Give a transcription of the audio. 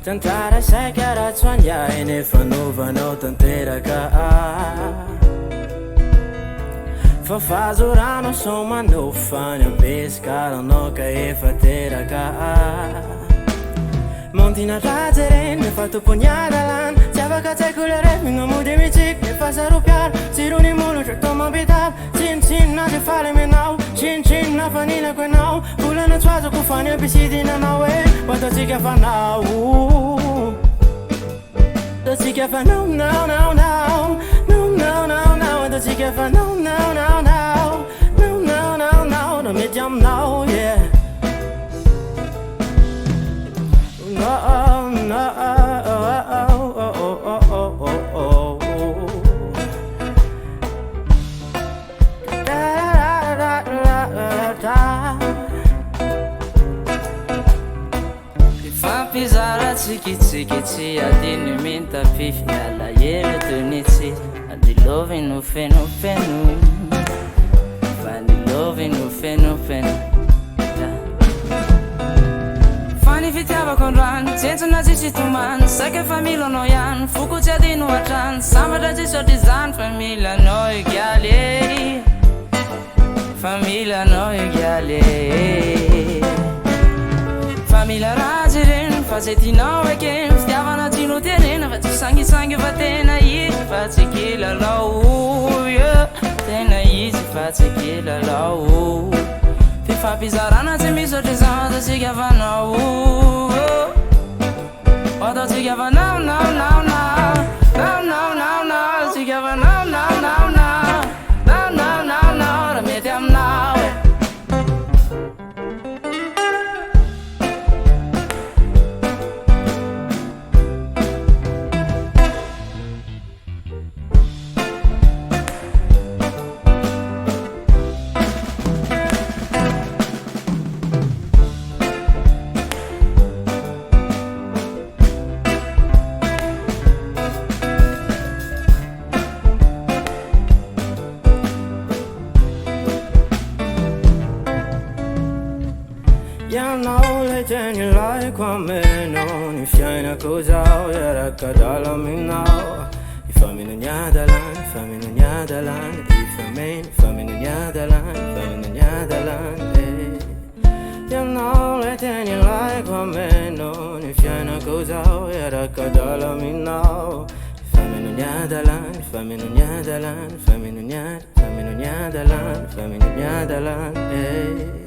Tantara sai karatswanya ene fanovanao tanteraka Fafazurano somano fany ampeskaranao ka efa teraka Montina rajeren fatoponiadalan Zavaka tsaiko le ref mignamudy mitsik Nefa saropiara tsirony molotry atao mampitavy Tsinotsinona zay faly aminao Tsinotsinona fanilako anao Volana tsoazako fany ampisidinanao e Ataotsika fanao Ataotsika fanao now now now No no no no Ataotsika fanao now now now No no no no No mety aminao yeah No, no, Fifapizara tsikitsiki adiny mintapify alahelo tonitsy adilovy no fenofeno Vanilovy no fenofeno Fany fitiavako androany tsentsona tsisy tomany Saika familanao ihany foko tsy adino atrany Sambatra tsisy ohatry izany familanao egaly Familanao egaly Famila ratsy reny fa tsy tianao ekeny Fitiavana tianao tenena fa tsy sangisangy fa tena izy fa tsy kilalao Tena izy fa tsy kilalao Fifapizarana tsy misy ohatry izany Ataotsika fanao Ataotsika fanao now now now Now now now now Ataotsika fanao now now now Now now now now Raha mety aminao Teny like ameno Ny fiainako zao Iara-kadala aminao Ifamino ny adalany Ifamino ny adalany Ifamino ny adalany Ifamino ny adalany Ianao le teny like ameno Ny fiainako zao Iara-kadala aminao Ifamino ny adalany Ifamino ny adalany Ifamino ny adalany Ifamino ny adalany